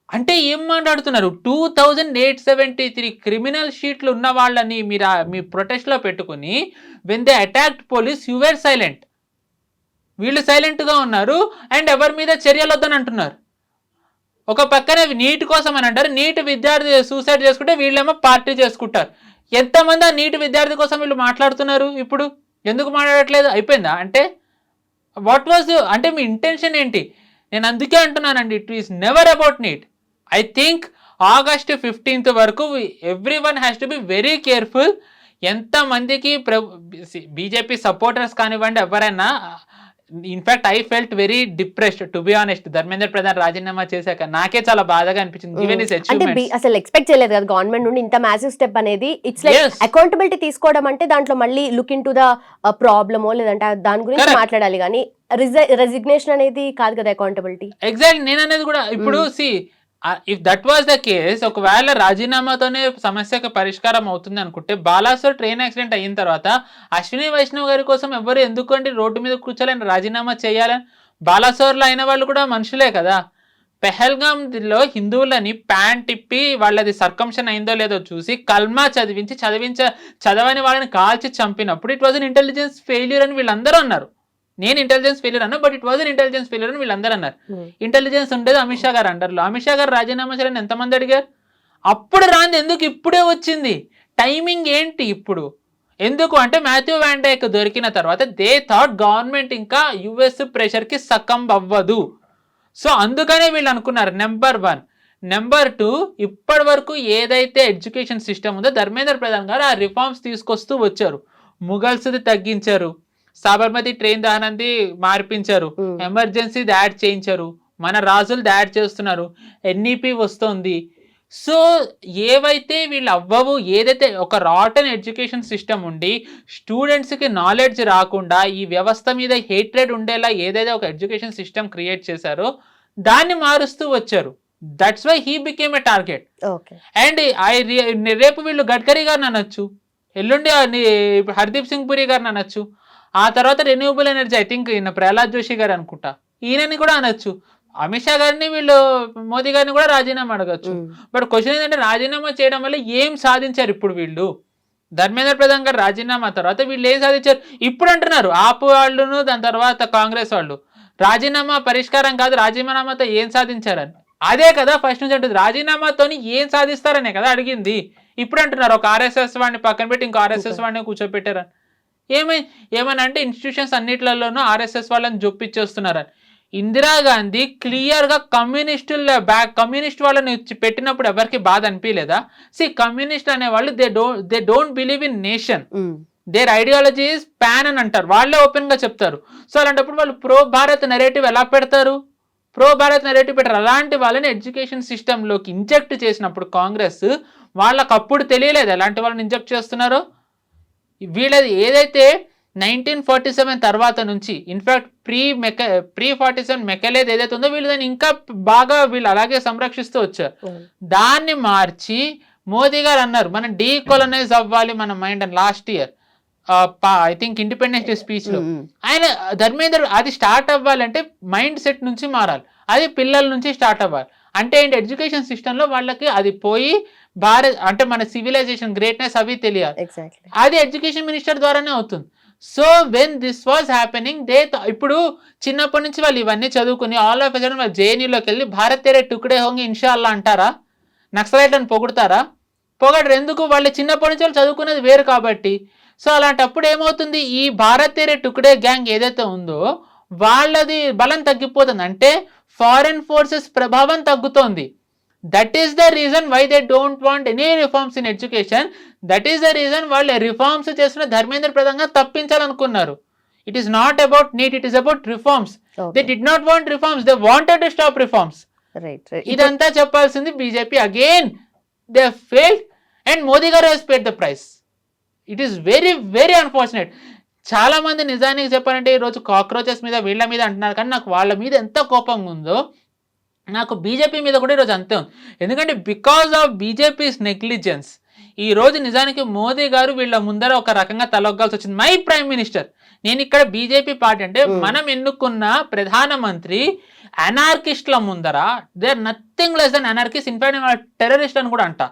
అంటే ఏం మాట్లాడుతున్నారు? 2873 క్రిమినల్ షీట్లు ఉన్న వాళ్ళని మీరు మీ ప్రొటెస్ట్ లో పెట్టుకుని when they attacked police you were silent. వీళ్ళు సైలెంట్ గా ఉన్నారు అండ్ ఎవరి మీద చర్యలు వద్దని అంటున్నారు. ఒక పక్కన నీట్ కోసం అని అంటారు, నీట్ విద్యార్థి సూసైడ్ చేసుకుంటే వీళ్ళేమో పార్టీ చేసుకుంటారు. ఎంతమంది ఆ నీట్ విద్యార్థి కోసం వీళ్ళు మాట్లాడుతున్నారు? ఇప్పుడు ఎందుకు మాట్లాడట్లేదు? అయిపోయిందా? అంటే వాట్ వాజ్ అంటే మీ ఇంటెన్షన్ ఏంటి? నేను అందుకే అంటున్నానండి, it is never about NEET. I think August 15th వరకు every one has to be very careful. ఎంతమందికి బీజేపీ సపోర్టర్స్ కానివ్వండి ఎవరైనా, in fact I felt very depressed to be honest. Dharmendra Pradhan రాజీనామా చేశాక నాకే చాలా బాధగా అనిపించింది. Given his achievements. అసలు ఎక్స్పెక్ట్ చేయలేదు కదా గవర్నమెంట్ నుండి ఇంత మ్యాసివ్ స్టెప్ అనేది. ఇట్స్ లైక్ అకౌంటబిలిటీ తీసుకోవడం అంటే దాంట్లో మళ్ళీ లుక్ ఇన్ టు ద ప్రాబ్లమో లేదంటే దాని గురించి మాట్లాడాలి కానీ రెసిగ్నేషన్ అనేది కాదు కదా అకౌంటబిలిటీ. ఎగ్జాక్ట్ నేను అనేది కూడా ఇప్పుడు if that was the case, ఒకవేళ రాజీనామాతోనే సమస్యకు పరిష్కారం అవుతుంది అనుకుంటే, బాలాసోర్ ట్రైన్ యాక్సిడెంట్ అయిన తర్వాత అశ్విని వైష్ణవ్ గారి కోసం ఎవరు ఎందుకండి రోడ్డు మీద కూర్చోలేని రాజీనామా చేయాలని? బాలాసోర్లో అయిన వాళ్ళు కూడా మనుషులే కదా. పెహల్గాంలో హిందువులని ప్యాంట్ తిప్పి వాళ్ళది సర్కంషన్ అయిందో లేదో చూసి కల్మా చదవని వాళ్ళని కాల్చి చంపినప్పుడు it was an intelligence failure అని వీళ్ళందరూ అన్నారు. నేను ఇంటెలిజెన్స్ ఫెయిల్యూర్ అన్నా, but it was an intelligence failure అని వీళ్ళందరూ అన్నారు. ఇంటెలిజెన్స్ ఉండేది అమిత్ షా గారు అండర్లో. అమిత్ షా గారు రాజీనామా చేయాలని ఎంతమంది అడిగారు? అప్పుడు రాంది ఎందుకు ఇప్పుడే వచ్చింది? టైమింగ్ ఏంటి ఇప్పుడు? ఎందుకు అంటే మాథ్యూ వ్యాన్ డైక్ దొరికిన తర్వాత దే థాట్ గవర్నమెంట్ ఇంకా యుఎస్ ప్రెషర్కి సకంబ్ అవ్వదు. సో అందుకనే వీళ్ళు అనుకున్నారు నెంబర్ 1. నెంబర్ 2, ఇప్పటి వరకు ఏదైతే ఎడ్యుకేషన్ సిస్టమ్ ఉందో ధర్మేంద్ర ప్రధాన్ గారు ఆ రిఫార్మ్స్ తీసుకొస్తూ వచ్చారు. ముగల్స్ది తగ్గించారు, సాబర్మతి ట్రైన్ దహనంది మార్పించారు, ఎమర్జెన్సీ యాడ్ చేయించారు, మన రాజులు యాడ్ చేస్తున్నారు, ఎన్ఈపి వస్తుంది. సో ఏవైతే వీళ్ళు అవ్వవు, ఏదైతే ఒక రాటన్ ఎడ్యుకేషన్ సిస్టమ్ ఉండి స్టూడెంట్స్కి నాలెడ్జ్ రాకుండా ఈ వ్యవస్థ మీద హేట్రెడ్ ఉండేలా ఏదైతే ఒక ఎడ్యుకేషన్ సిస్టమ్ క్రియేట్ చేశారో దాన్ని మారుస్తూ వచ్చారు. That's why he became a target. And రేపు వీళ్ళు గడ్కరీ గారిని అనొచ్చు, ఎల్లుండి హర్దీప్ సింగ్ పురి గారిని అనొచ్చు, ఆ తర్వాత రెన్యూవబుల్ ఎనర్జీ ఐ థింక్ ఈయన ప్రహ్లాద్ జోషి గారు అనుకుంటా, ఈయనని కూడా అనొచ్చు. అమిత్ షా గారిని వీళ్ళు మోదీ గారిని కూడా రాజీనామా అడగచ్చు. బట్ క్వశ్చన్ ఏంటంటే రాజీనామా చేయడం వల్ల ఏం సాధించారు ఇప్పుడు వీళ్ళు? ధర్మేంద్ర ప్రధాన్ గారు రాజీనామా తర్వాత వీళ్ళు ఏం సాధించారు ఇప్పుడు అంటున్నారు ఆపు వాళ్ళును, దాని తర్వాత కాంగ్రెస్ వాళ్ళు. రాజీనామా పరిష్కారం కాదు, రాజీనామాతో ఏం సాధించారని. అదే కదా ఫస్ట్ నుంచి అంటుంది, రాజీనామాతోని ఏం సాధిస్తారనే కదా అడిగింది. ఇప్పుడు అంటున్నారు ఒక ఆర్ఎస్ఎస్ వాడిని పక్కన పెట్టి ఇంకో ఆర్ఎస్ఎస్ వాడిని కూర్చోపెట్టారని. ఏమని అంటే ఇన్స్టిట్యూషన్స్ అన్నిట్లలోనూ ఆర్ఎస్ఎస్ వాళ్ళని జొప్పిచ్చేస్తున్నారని. ఇందిరాగాంధీ క్లియర్గా కమ్యూనిస్ట్ వాళ్ళని పెట్టినప్పుడు ఎవరికి బాధ అనిపించలేదా? కమ్యూనిస్ట్ అనేవాళ్ళు they don't believe in nation, their ideology is pan అని అంటారు, వాళ్ళే ఓపెన్ గా చెప్తారు. సో అలాంటప్పుడు వాళ్ళు ప్రో భారత్ నెరేటివ్ ఎలా పెడతారు? ప్రో భారత్ నెరేటివ్ పెట్టారు. అలాంటి వాళ్ళని ఎడ్యుకేషన్ సిస్టంలోకి ఇంజెక్ట్ చేసినప్పుడు కాంగ్రెస్ వాళ్ళకి అప్పుడు తెలియలేదు ఎలాంటి వాళ్ళని ఇంజెక్ట్ చేస్తున్నారో. వీళ్ళది ఏదైతే 1947 తర్వాత నుంచి ఇన్ఫాక్ట్ ప్రీ 47 మెకలేది ఏదైతే ఉందో వీళ్ళు దాన్ని ఇంకా బాగా వీళ్ళు అలాగే సంరక్షిస్తూ వచ్చారు. దాన్ని మార్చి మోదీ గారు అన్నారు మనం డీకోలనైజ్ అవ్వాలి మన మైండ్ అని last year I think independence day speech లో. ఆయన ధర్మేంద్ర అది స్టార్ట్ అవ్వాలంటే మైండ్ సెట్ నుంచి మారాలి, అది పిల్లల నుంచి స్టార్ట్ అవ్వాలి. అంటే ఏంటి, ఎడ్యుకేషన్ సిస్టంలో వాళ్ళకి అది పోయి భారత్ అంటే మన సివిలైజేషన్ గ్రేట్నెస్ అవి తెలియాలి. ఎగ్జాక్ట్లీ. అది ఎడ్యుకేషన్ మినిస్టర్ ద్వారానే అవుతుంది. So when this was happening ఇప్పుడు చిన్నప్పటి నుంచి వాళ్ళు ఇవన్నీ చదువుకుని ఆల్ ఆఫ్ సడన్ వాళ్ళు జేఎన్యూలోకి వెళ్ళి భారత్ తేరే టుకుడే హోంగి ఇన్షాల్లా అంటారా? నక్సలైట్లను పొగుడతారా? పొగడరు. ఎందుకు? వాళ్ళు చిన్నప్పటి నుంచి వాళ్ళు చదువుకునేది వేరు కాబట్టి. సో అలాంటప్పుడు ఏమవుతుంది, ఈ భారత్ తేరే టుకుడే గ్యాంగ్ ఏదైతే ఉందో వాళ్ళది బలం తగ్గిపోతుంది. అంటే ఫారెన్ ఫోర్సెస్ ప్రభావం తగ్గుతోంది. That is the reason why they don't want any reforms in education. That is the reason వాళ్ళు రిఫార్మ్స్ చేసిన ధర్మేంద్ర ప్రధాన్ గారు తప్పించాలనుకున్నారు. It is not about NEET, it is about reforms. They did not want reforms, they wanted to stop reforms. ఇదంతా చెప్పాల్సింది BJP. Again they failed and Modi garu he's paid the price. It is very very unfortunate. చాలా మంది నిజానికి చెప్పాలంటే ఈరోజు cockroaches మీద వీళ్ళ మీద అంటున్నారు, కానీ నాకు వాళ్ళ మీద ఎంత కోపంగా ఉందో నాకు బీజేపీ మీద కూడా ఈరోజు అంతే ఉంది. ఎందుకంటే బికాస్ ఆఫ్ బీజేపీస్ నెగ్లిజెన్స్ ఈరోజు నిజానికి మోదీ గారు వీళ్ళ ముందర ఒక రకంగా తలొగ్గాల్సి వచ్చింది. మై ప్రైమ్ మినిస్టర్, నేను ఇక్కడ బీజేపీ పార్టీ అంటే మనం ఎన్నుకున్న ప్రధానమంత్రి అనార్కిస్ట్ల ముందర they are nothing less than anarchist, in fact terrorist అని కూడా అంట.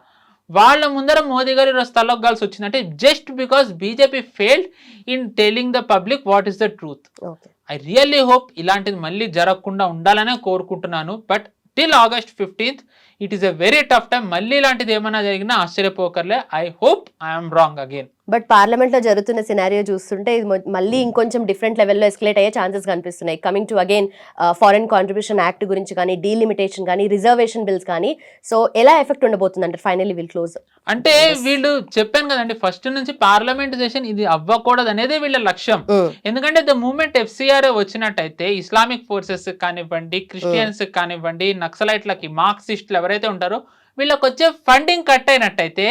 వాళ్ళ ముందర మోదీ గారు ఈరోజు తలొగ్గాల్సి వచ్చింది. అంటే just because BJP failed in telling the public what is the truth. I really hope ఇలాంటిది మళ్ళీ జరగకుండా ఉండాలనే కోరుకుంటున్నాను. But till August 15th it is a very tough time. మళ్ళీ ఇలాంటిది ఏమైనా జరిగినా ఆశ్చర్యపోకర్లే. I hope I'm wrong again. But parliament లో జరుగుతున్న సినారియో చూస్తుంటే ఇది మళ్ళీ ఇంకొంచెం డిఫరెంట్ లెవెల్లో ఎస్కలేట్ అయ్యే ఛాన్సెస్ కనిపిస్తున్నాయి. Coming to again foreign contribution act గురించి కానీ, డీలిమిటేషన్ కానీ, రిజర్వేషన్ బిల్స్ కానీ, సో ఎలా ఎఫెక్ట్ ఉండబోతుంది అంటే ఫైనల్లీ విల్ క్లోజ్ అంటే వీళ్ళు చెప్పాను కదండి ఫస్ట్ నుంచి పార్లమెంట్ సెషన్ ఇది అవ్వకూడదు అనేది వీళ్ళ లక్ష్యం. ఎందుకంటే ద మూమెంట్ ఎఫ్సిఆర్ వచ్చినట్టయితే ఇస్లామిక్ ఫోర్సెస్ కానివ్వండి, క్రిస్టియన్స్ కానివ్వండి, నక్సలైట్లకి, మార్క్సిస్టులు ఎవరైతే ఉంటారో వీళ్ళకి వచ్చే ఫండింగ్ కట్ అయినట్టయితే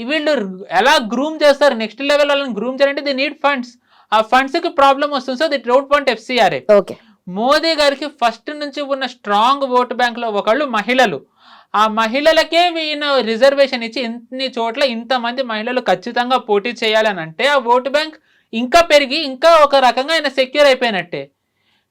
వీళ్ళు ఎలా గ్రూమ్ చేస్తారు, నెక్స్ట్ లెవెల్ వాళ్ళని గ్రూమ్ చేయాలంటే దే నీడ్ ఫండ్స్. ఆ ఫండ్స్ కి ప్రాబ్లం వస్తుంది. So they don't want FCRA. Modi గారికి ఫస్ట్ నుంచి ఉన్న స్ట్రాంగ్ ఓటు బ్యాంక్ లో ఒకళ్ళు మహిళలు. ఆ మహిళలకే ఈయన రిజర్వేషన్ ఇచ్చి ఇన్ని చోట్ల ఇంతమంది మహిళలు ఖచ్చితంగా పోటీ చేయాలని అంటే ఆ ఓటు బ్యాంక్ ఇంకా పెరిగి ఇంకా ఒక రకంగా ఆయన సెక్యూర్ అయిపోయినట్టే.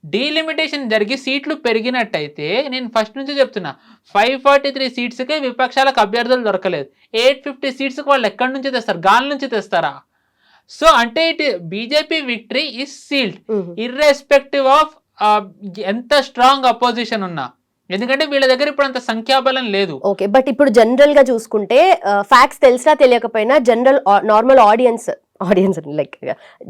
డీలిమిటేషన్ జరిగి సీట్లు పెరిగినట్టయితే నేను ఫస్ట్ నుంచి చెప్తున్నా 543 సీట్స్కే విపక్షాలకు అభ్యర్థులు దొరకలేదు. 850 సీట్స్కి వాళ్ళు ఎక్కడి నుంచి తెస్తారు? గాలి నుంచి తెస్తారా? సో అంటే ఇటు BJP victory is sealed irrespective of ఎంత స్ట్రాంగ్ అపోజిషన్ ఉన్నా. ఎందుకంటే వీళ్ళ దగ్గర ఇప్పుడు అంత సంఖ్యాబలం లేదు. ఓకే, బట్ ఇప్పుడు జనరల్ గా చూసుకుంటే ఫ్యాక్ట్స్ తెలిసినా తెలియకపోయినా general normal audience like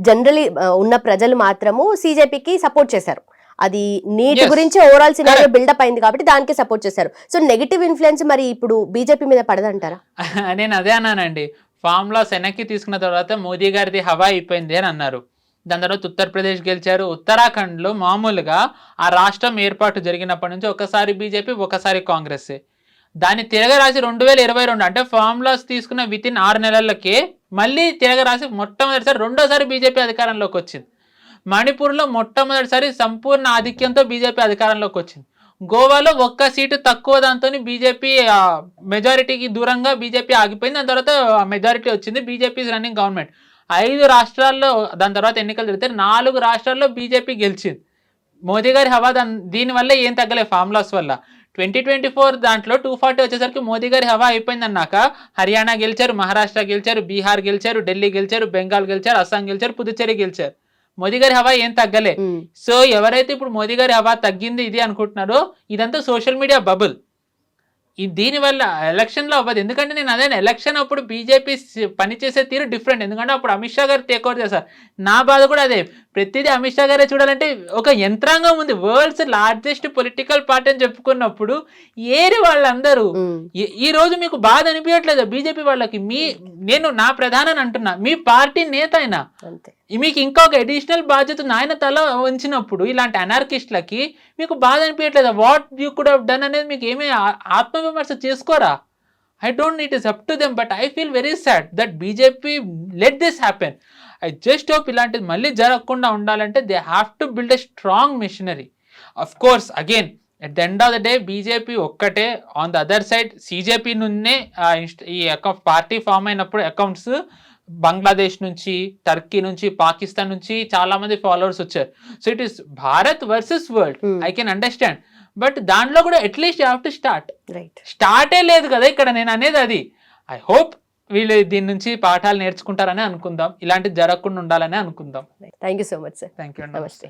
generally ఉన్న ప్రజలు మాత్రము సిజేపీకి సపోర్ట్ చేశారు. అది నీట్ గురించి ఓవరాల్ సినారియో బిల్డప్ అయింది కాబట్టి దానికి సపోర్ట్ చేశారు. సో నెగటివ్ ఇన్ఫ్లుయెన్స్ మరి ఇప్పుడు బీజేపీ మీద పడదంటారా? నేను అదే అన్నానండి. ఫార్ములాస్ వెనక్కి తీసుకున్న తర్వాత మోదీ గారిది హవా అయిపోయింది అని అన్నారు. దాని తర్వాత ఉత్తరప్రదేశ్ గెలిచారు. ఉత్తరాఖండ్లో మామూలుగా ఆ రాష్ట్రం ఏర్పాటు జరిగినప్పటి నుంచి ఒకసారి బీజేపీ ఒకసారి కాంగ్రెస్. దాన్ని తిరగరాసి 2022 అంటే ఫార్ములాస్ తీసుకున్న విత్ ఇన్ 6 నెలలకే మళ్ళీ తిరగరాసి మొట్టమొదటిసారి రెండోసారి బీజేపీ అధికారంలోకి వచ్చింది. మణిపూర్లో మొట్టమొదటిసారి సంపూర్ణ ఆధిక్యంతో బీజేపీ అధికారంలోకి వచ్చింది. గోవాలో 1 సీటు తక్కువ దాంతో బీజేపీ మెజారిటీకి దూరంగా బీజేపీ ఆగిపోయింది. దాని తర్వాత మెజారిటీ వచ్చింది. బీజేపీ రన్నింగ్ గవర్నమెంట్ 5 రాష్ట్రాల్లో. దాని తర్వాత ఎన్నికలు జరిగితే 4 రాష్ట్రాల్లో బీజేపీ గెలిచింది. మోదీ గారి హవా దీనివల్ల ఏం తగ్గలేదు ఫార్ములాస్ వల్ల. 2024 దాంట్లో 240 వచ్చేసరికి మోదీ గారి హవా అయిపోయింది అన్నాక హర్యానా గెలిచారు, మహారాష్ట్ర గెలిచారు, బీహార్ గెలిచారు, ఢిల్లీ గెలిచారు, బెంగాల్ గెలిచారు, అస్సాం గెలిచారు, పుదుచ్చేరి గెలిచారు. మోదీ గారి హవా ఏం తగ్గలే. సో ఎవరైతే ఇప్పుడు మోదీ గారి హవా తగ్గింది ఇది అనుకుంటున్నారో ఇదంతా సోషల్ మీడియా బబుల్. దీనివల్ల ఎలక్షన్లో అవ్వదు. ఎందుకంటే నేను అదే ఎలక్షన్ అప్పుడు బీజేపీ పనిచేసే తీరు డిఫరెంట్. ఎందుకంటే అప్పుడు అమిత్ షా గారు టేక్ ఓవర్ చేశారు. నా బాధ కూడా అదే. ప్రతిదీ అమిత్ షా గారే చూడాలంటే ఒక యంత్రాంగం ఉంది. వరల్డ్స్ లార్జెస్ట్ పొలిటికల్ పార్టీ అని చెప్పుకున్నప్పుడు ఏరి వాళ్ళందరూ ఈ రోజు మీకు బాధ అనిపించట్లేదు బీజేపీ వాళ్ళకి? నేను నా ప్రధానని అంటున్నా, మీ పార్టీ నేత అయినా మీకు ఇంకొక అడిషనల్ బాధ్యత ఆయన తల ఉంచినప్పుడు ఇలాంటి అనార్కిస్ట్లకి మీకు బాధ అనిపించట్లేదు? What you could have done అనేది మీకు ఏమీ ఆత్మవిమర్శ చేసుకోరా? I don't, it is up to them, but I feel very sad that BJP let this happen. I just hope ఇలాంటిది మళ్ళీ జరగకుండా ఉండాలంటే they have to build a strong machinery. Of course, again, at the end of the day, BJP ఒక్కటే. On the other side, CJP నుండే ఈ party form అయినప్పుడు accounts Bangladesh నుంచి, Turkey నుంచి, పాకిస్తాన్ నుంచి చాలా మంది ఫాలోవర్స్ వచ్చారు. So it is Bharat versus world. I can understand. But దాంట్లో కూడా అట్లీస్ట్ యూ హ్యావ్ టు స్టార్టే లేదు కదా ఇక్కడ. నేను అనేది అది ఐ హోప్ వీళ్ళు దీని నుంచి పాఠాలు నేర్చుకుంటారని అనుకుందాం, ఇలాంటివి జరగకుండా ఉండాలని అనుకుందాం. Thank you so much sir. Thank you. నమస్తే.